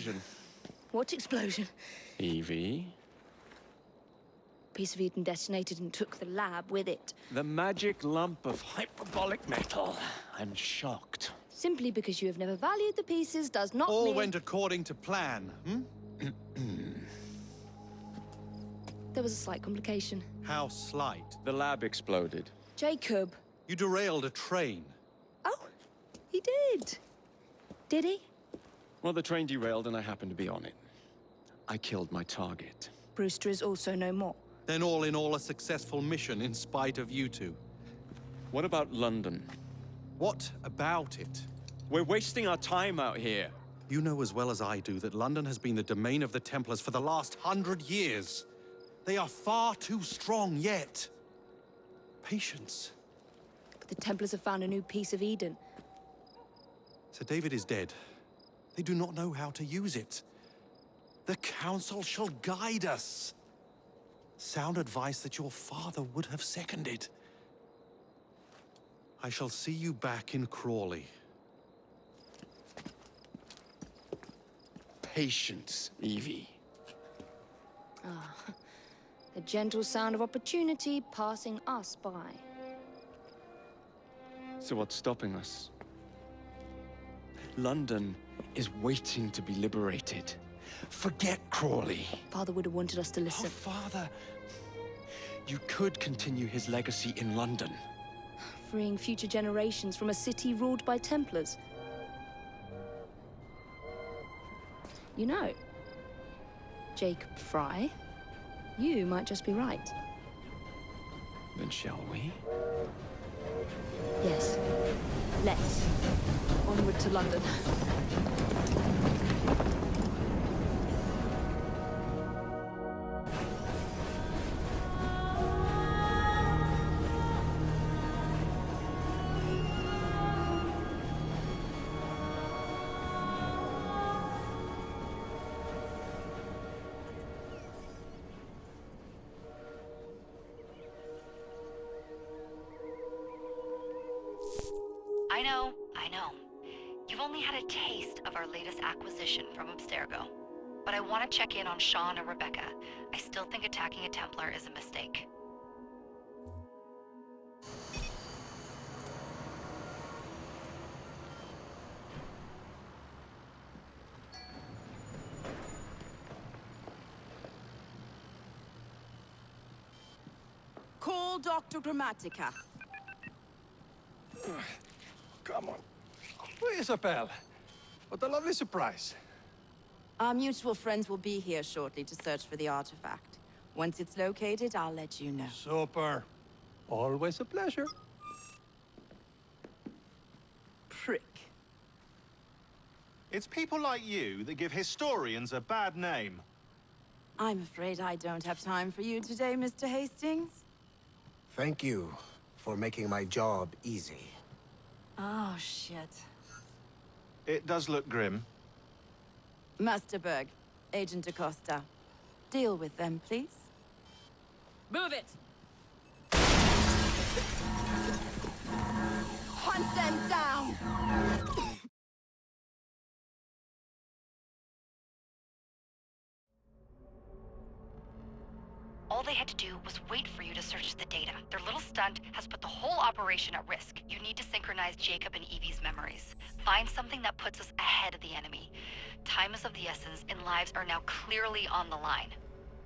explosion. What explosion? Evie? Piece of Eden detonated and took the lab with it. The magic lump of hyperbolic metal. I'm shocked. Simply because you have never valued the pieces does not All mean... went according to plan, There was a slight complication. How slight. The lab exploded. Jacob. You derailed a train. Oh, he did. Did he? Well, the train derailed and I happened to be on it. I killed my target. Brewster is also no more. Then all in all a successful mission in spite of you two. What about London? What about it? We're wasting our time out here. You know as well as I do that London has been the domain of the Templars for the last 100 years. They are far too strong yet. Patience. But the Templars have found a new piece of Eden. Sir David is dead. They do not know how to use it. The Council shall guide us. Sound advice that your father would have seconded. I shall see you back in Crawley. Patience, Evie. The gentle sound of opportunity passing us by. So what's stopping us? London is waiting to be liberated. Forget Crawley. Father would have wanted us to listen. Oh, Father. You could continue his legacy in London. Freeing future generations from a city ruled by Templars. You know, Jacob Fry, you might just be right. Then shall we? Yes. Let's. Onward to London. I know. You've only had a taste of our latest acquisition from Abstergo. But I want to check in on Sean and Rebecca. I still think attacking a Templar is a mistake. Call Dr. Grammatica. Come on. Isabel. What a lovely surprise. Our mutual friends will be here shortly to search for the artifact. Once it's located, I'll let you know. Super. Always a pleasure. Prick. It's people like you that give historians a bad name. I'm afraid I don't have time for you today, Mr. Hastings. Thank you for making my job easy. Oh, shit. It does look grim. Master Berg, Agent Acosta. Deal with them, please. Move it! Hunt them down! All they had to do was wait for you to search the data. Their little stunt has put the whole operation at risk. You need to synchronize Jacob and Evie's memories. Find something that puts us ahead of the enemy. Time is of the essence, and lives are now clearly on the line.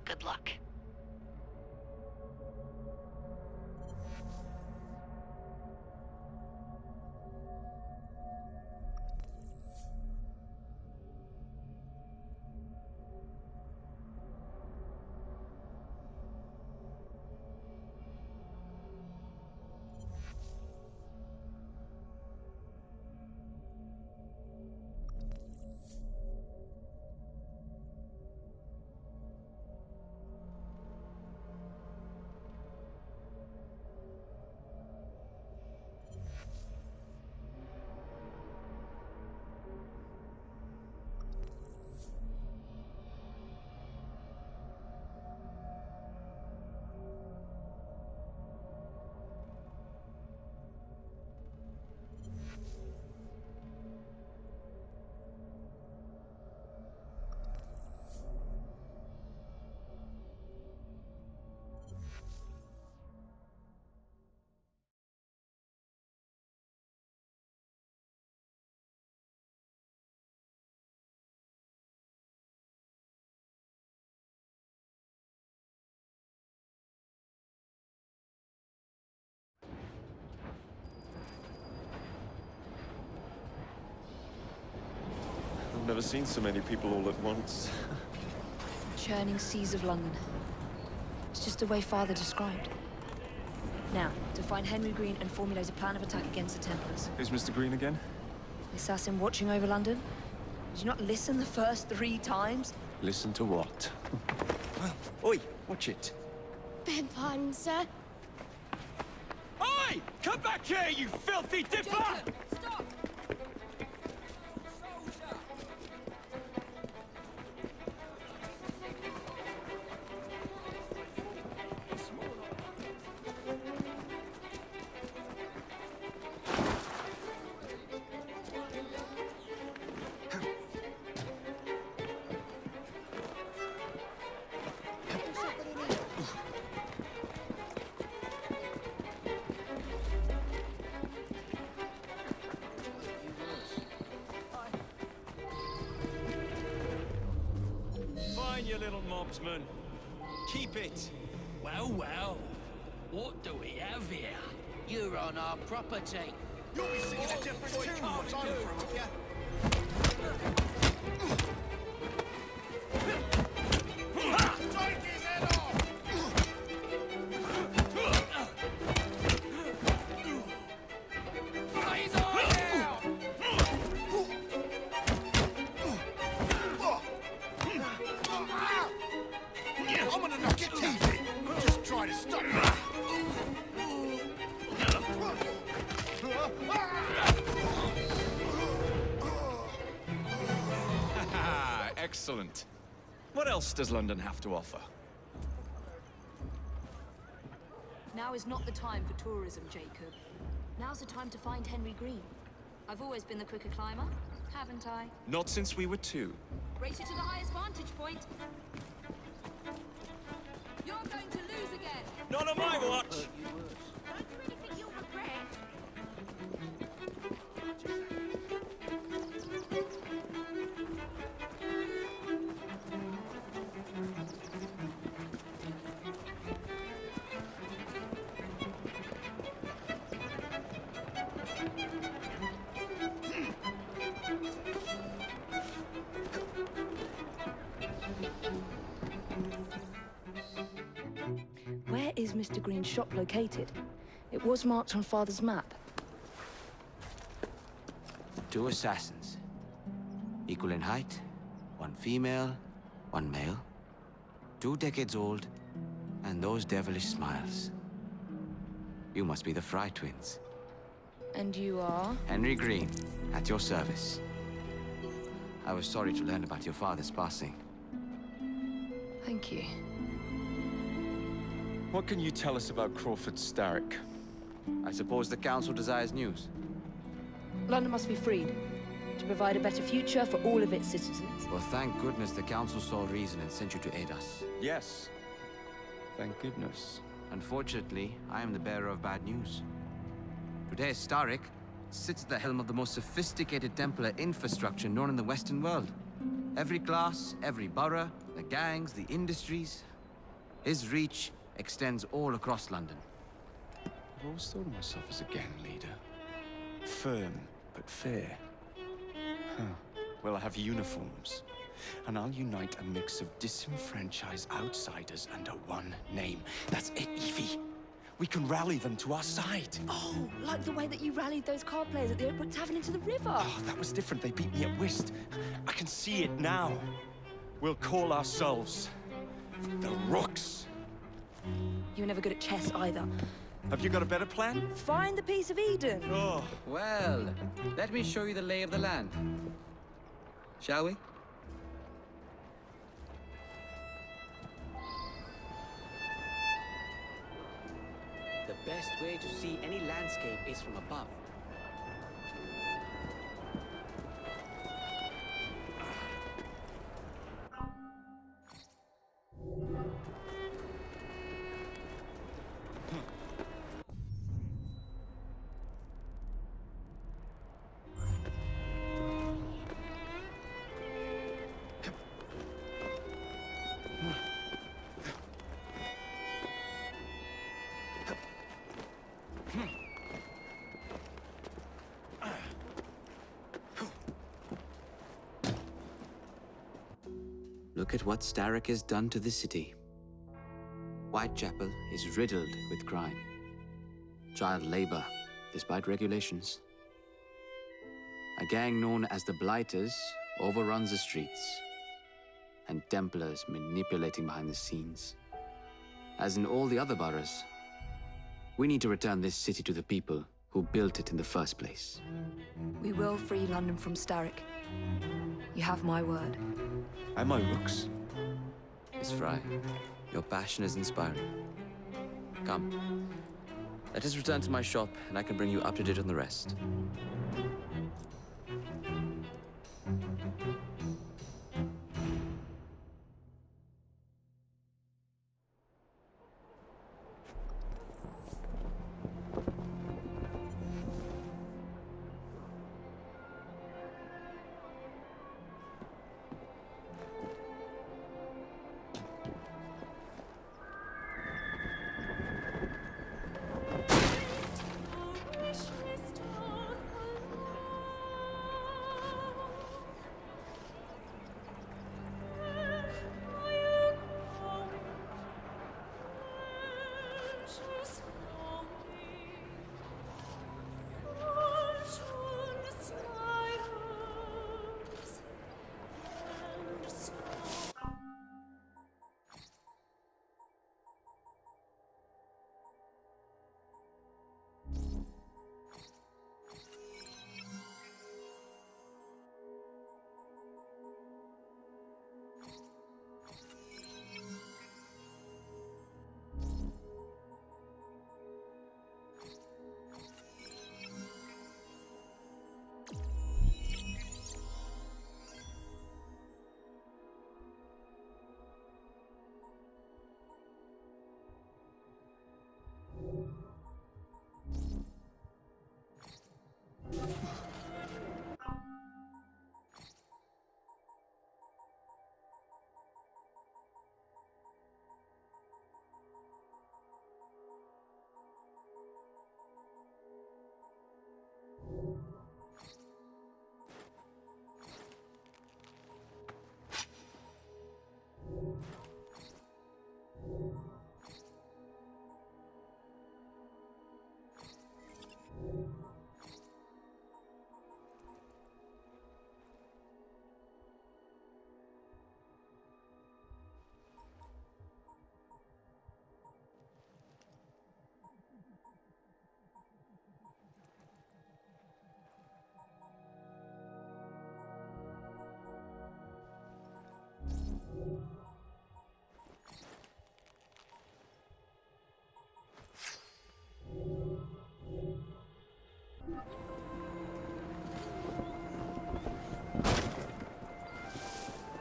Good luck. never seen so many people all at once. Churning seas of London. It's just the way Father described. Now, to find Henry Green and formulate a plan of attack against the Templars. Who's Mr. Green again? The assassin watching over London? Did you not listen the first 3 times? Listen to what? Oi, watch it. Beg pardon, sir. Oi! Come back here, you filthy dipper! Stop! Fine, you little mobsman. Keep it. Well, well. What do we have here? You're on our property. You'll be singing a different tune once I'm through with you. Take his head off! Eyes on now! I'm gonna knock your teeth in. Just try to stop me. Excellent. What else does London have to offer? Now is not the time for tourism, Jacob. Now's the time to find Henry Green. I've always been the quicker climber, haven't I? Not since we were 2. Race it to the highest vantage point. You're going to lose again. Not on my watch! Don't do anything you'll regret. Where is Mr. Green's shop located? It was marked on Father's map. 2 assassins. Equal in height. 1 female, 1 male. 2 decades old, and those devilish smiles. You must be the Fry twins. And you are? Henry Green, at your service. I was sorry to learn about your father's passing. Thank you. What can you tell us about Crawford Starrick? I suppose the Council desires news. London must be freed, to provide a better future for all of its citizens. Well, thank goodness the Council saw reason and sent you to aid us. Yes. Thank goodness. Unfortunately, I am the bearer of bad news. Today, Starrick sits at the helm of the most sophisticated Templar infrastructure known in the Western world. Every class, every borough, the gangs, the industries. His reach extends all across London. I've always thought of myself as a gang leader. Firm, but fair. Huh. Well, I have uniforms. And I'll unite a mix of disenfranchised outsiders under one name. That's it, Evie. We can rally them to our side. Oh, like the way that you rallied those card players at the Oakwood Tavern into the river. Oh, that was different. They beat me at whist. I can see it now. We'll call ourselves the Rooks. You were never good at chess either. Have you got a better plan? Find the piece of Eden. Oh. Well, let me show you the lay of the land. Shall we? The best way to see any landscape is from above. Look at what Starrick has done to the city. Whitechapel is riddled with crime. Child labor, despite regulations. A gang known as the Blighters overruns the streets, and Templars manipulating behind the scenes. As in all the other boroughs, we need to return this city to the people who built it in the first place. We will free London from Starrick. You have my word. And my looks. Miss Fry, your passion is inspiring. Come, let us return to my shop, and I can bring you up to date on the rest.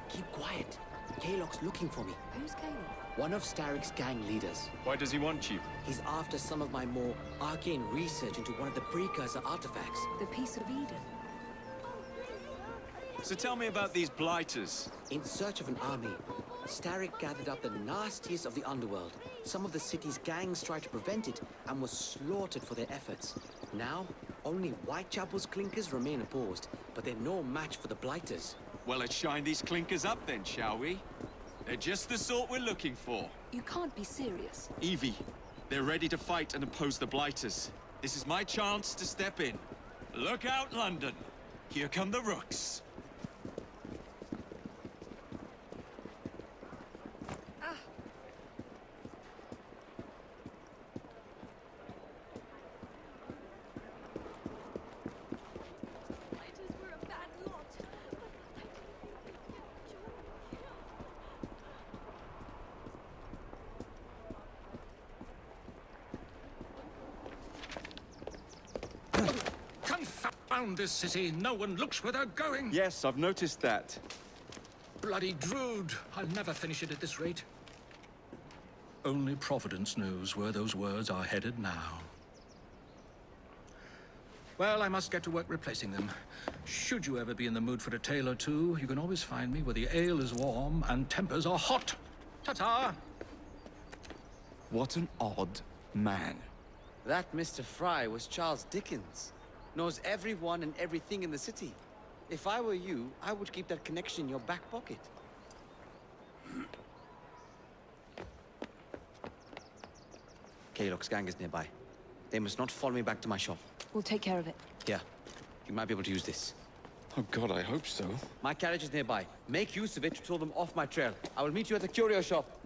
Keep quiet. Kaylock's looking for me. Who's Kaylock? One of Starrick's gang leaders. Why does he want you? He's after some of my more arcane research into one of the precursor artifacts. The Piece of Eden. So tell me about these blighters. In search of an army, Starrick gathered up the nastiest of the underworld. Some of the city's gangs tried to prevent it and were slaughtered for their efforts. Now, only Whitechapel's clinkers remain opposed, but they're no match for the blighters. Well, let's shine these clinkers up then, shall we? They're just the sort we're looking for. You can't be serious. Evie, they're ready to fight and oppose the blighters. This is my chance to step in. Look out, London. Here come the rooks. Confound this city! No one looks where they're going! Yes, I've noticed that. Bloody Drood! I'll never finish it at this rate. Only Providence knows where those words are headed now. Well, I must get to work replacing them. Should you ever be in the mood for a tale or two, you can always find me where the ale is warm and tempers are hot. Ta-ta! What an odd man. That Mr. Fry was Charles Dickens. Knows everyone and everything in the city. If I were you, I would keep that connection in your back pocket. Kalok's gang is nearby. They must not follow me back to my shop. We'll take care of it. Here, you might be able to use this. Oh God, I hope so. My carriage is nearby. Make use of it to throw them off my trail. I will meet you at the curio shop.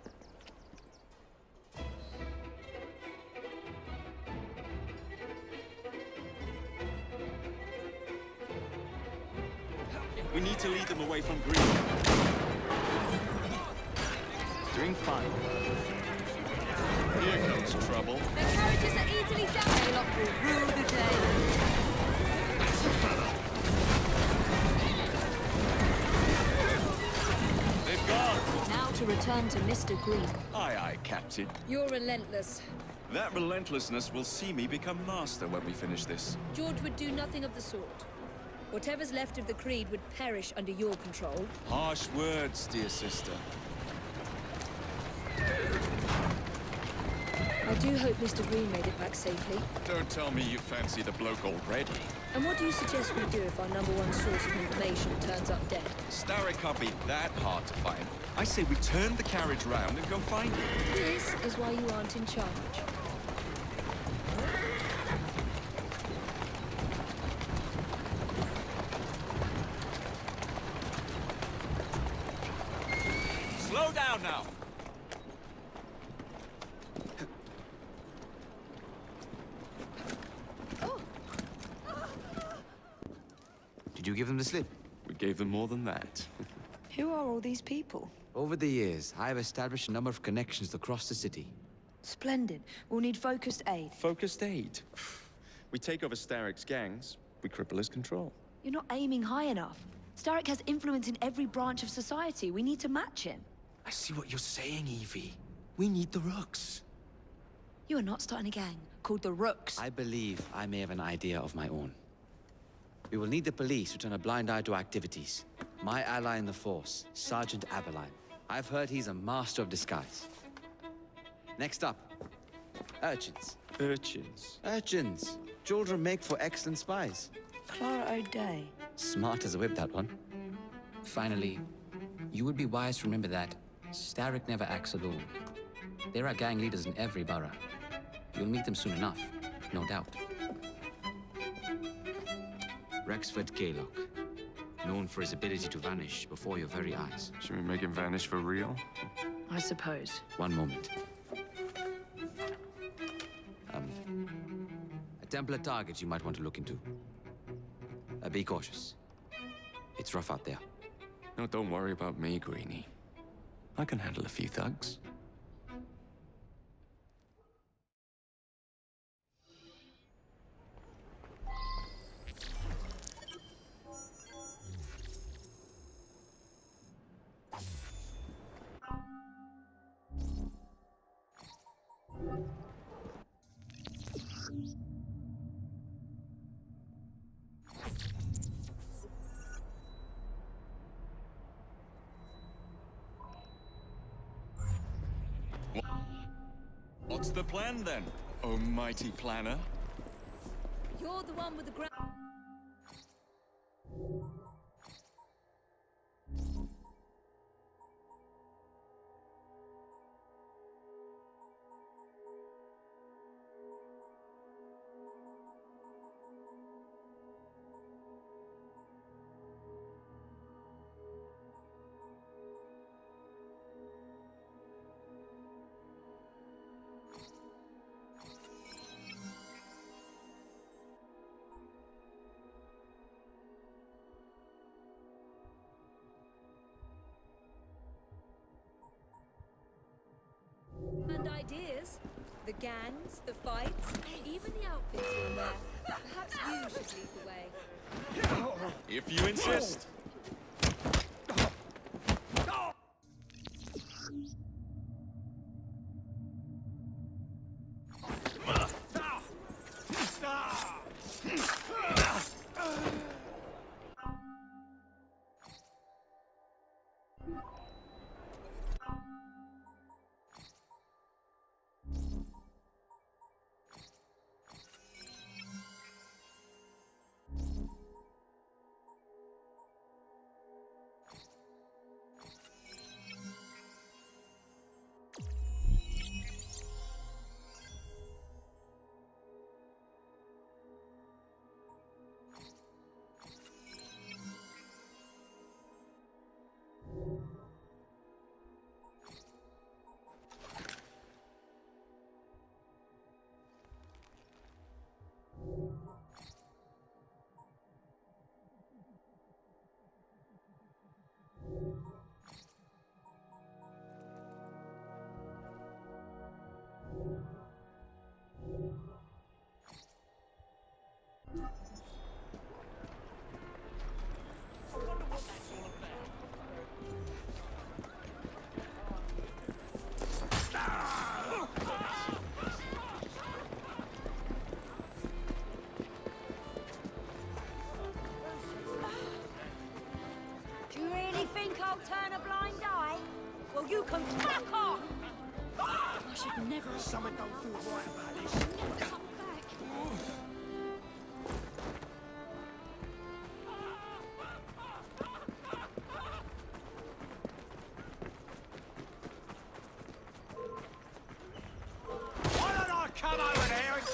We need to lead them away from Green. Doing fine. Here comes trouble. The carriages are easily damaged. Kalok will rule the day. That's the fella. They've gone. Now to return to Mr. Green. Aye, aye, Captain. You're relentless. That relentlessness will see me become master when we finish this. George would do nothing of the sort. Whatever's left of the Creed would perish under your control. Harsh words, dear sister. I do hope Mr. Green made it back safely. Don't tell me you fancy the bloke already. And what do you suggest we do if our #1 source of information turns up dead? Starrick can't be that hard to find. I say we turn the carriage round and go find him. This is why you aren't in charge. Slow down now. Did you give them the slip? We gave them more than that. Who are all these people? Over the years, I have established a number of connections across the city. Splendid. We'll need focused aid. Focused aid. We take over Starrick's gangs, we cripple his control. You're not aiming high enough. Starrick has influence in every branch of society. We need to match him. I see what you're saying, Evie. We need the Rooks. You are not starting a gang called the Rooks. I believe I may have an idea of my own. We will need the police to turn a blind eye to activities. My ally in the force, Sergeant Aberline. I've heard he's a master of disguise. Next up, urchins. Urchins? Urchins. Children make for excellent spies. Clara O'Day. Smart as a whip, that one. Finally, you would be wise to remember that Starrick never acts alone. There are gang leaders in every borough. You'll meet them soon enough, no doubt. Rexford Kalok, known for his ability to vanish before your very eyes. Should we make him vanish for real? I suppose. One moment. A Templar target you might want to look into. Be cautious. It's rough out there. No, don't worry about me, Greenie. I can handle a few thugs. What's the plan then, oh mighty planner? You're the one with the ground. And ideas. The gangs, the fights, even the outfits you'll wear. Perhaps you should lead the way. If you insist. can fuck off! I should never have Something don't feel right about this. come back. Why don't I come over there and...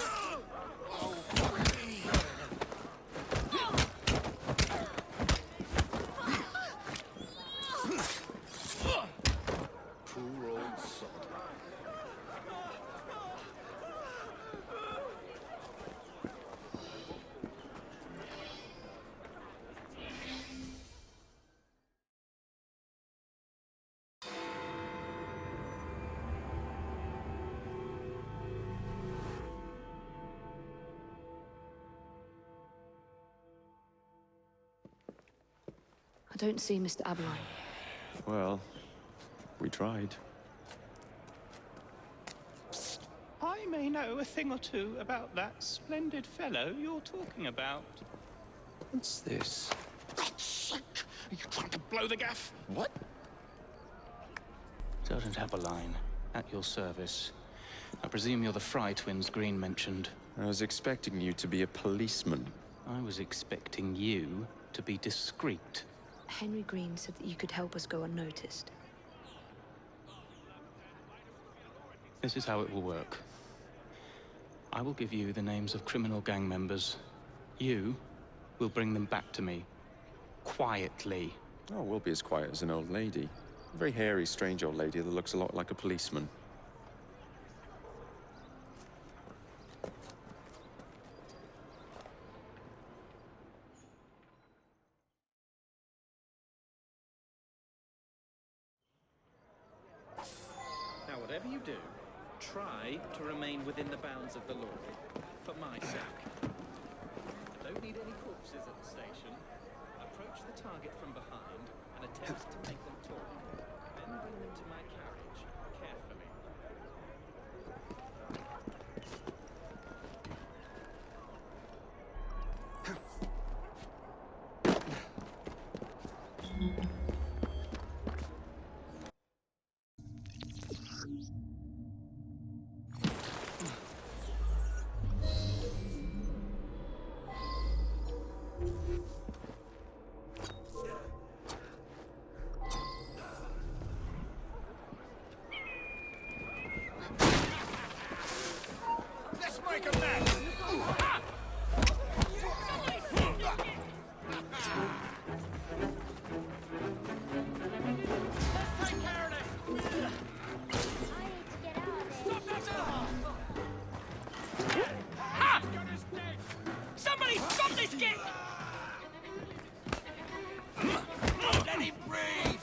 Poor old sod. I don't see Mr. Aberline. Well, we tried. I may know a thing or two about that splendid fellow you're talking about. What's this? God's sake! Are you trying to blow the gaff? What? Sergeant Aberline, at your service. I presume you're the Fry twins Green mentioned. I was expecting you to be a policeman. I was expecting you to be discreet. Henry Green said that you could help us go unnoticed. This is how it will work. I will give you the names of criminal gang members. You will bring them back to me. Quietly. Oh, we'll be as quiet as an old lady. A very hairy, strange old lady that looks a lot like a policeman. Now, whatever you do, try to remain within the bounds of the law. For my sake. I don't need any corpses at the station. Approach the target from behind and attempt to make them talk. Then bring them to my carriage, carefully. Let's make a match! Somebody stop this kid! Let him breathe!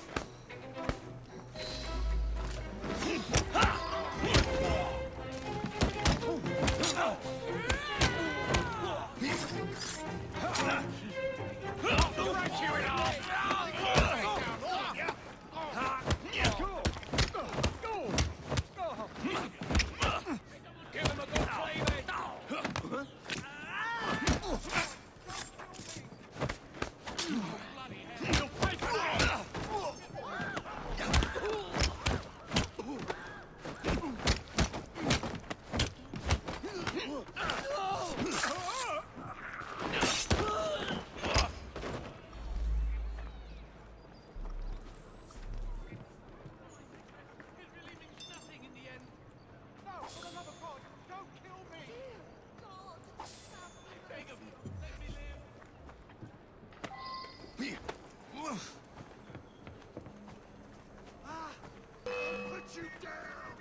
Put you down!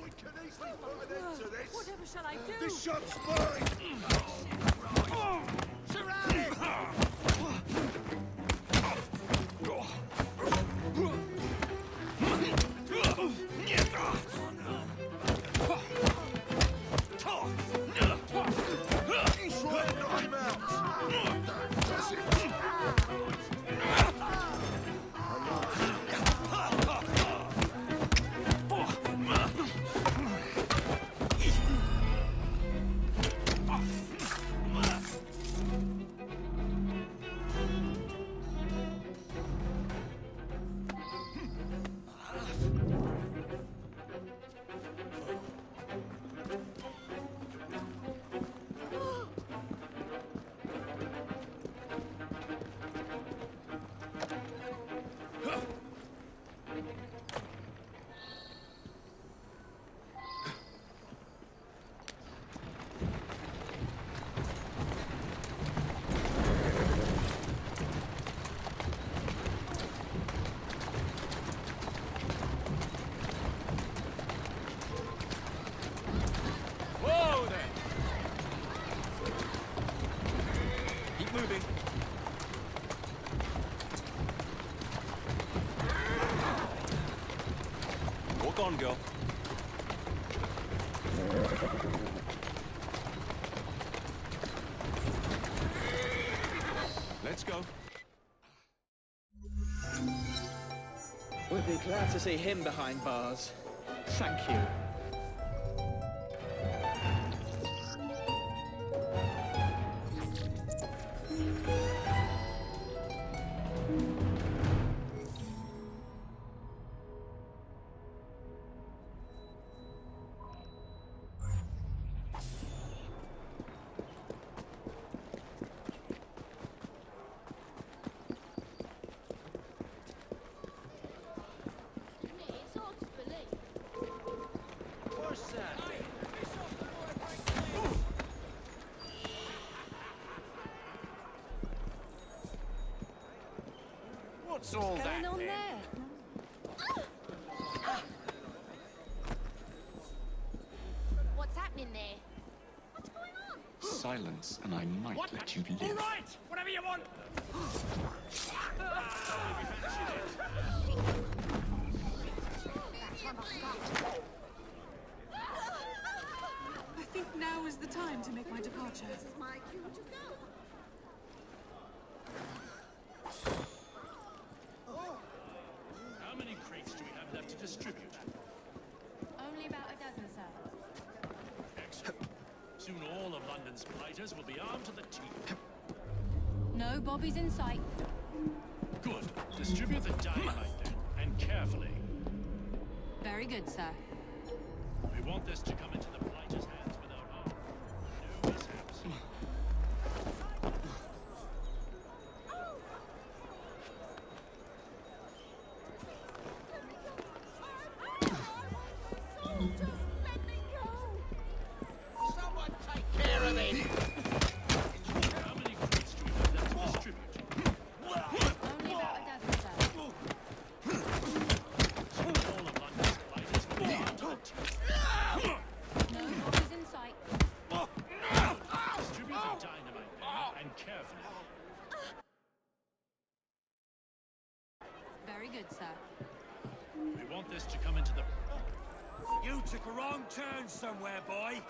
We can easily put an end to this! Whatever shall I do? This shop's mine! Surround it! Look on, girl. Let's go. We'd be glad to see him behind bars. Thank you. What's all that Going on then? there? What's happening there? What's going on? Silence, and I might let you live. All right, whatever you want. I think now is the time to make my departure. This is my cue to go. How many crates do we have left to distribute? Only about a dozen, sir. Excellent. Soon all of London's blighters will be armed to the teeth. No bobbies in sight. Good. Distribute the dynamite then, and carefully. Very good, sir. We want this to come into the blighters' hands without harm. No mishaps. Someone take care of it! How many crates do we have left to distribute? Only about a dozen, sir. Soon all of London's blighters will be armed to the teeth. No bobbies in sight. Distribute the dynamite then, and carefully. Very good, sir. We want this to come into the... You took a wrong turn somewhere, boy.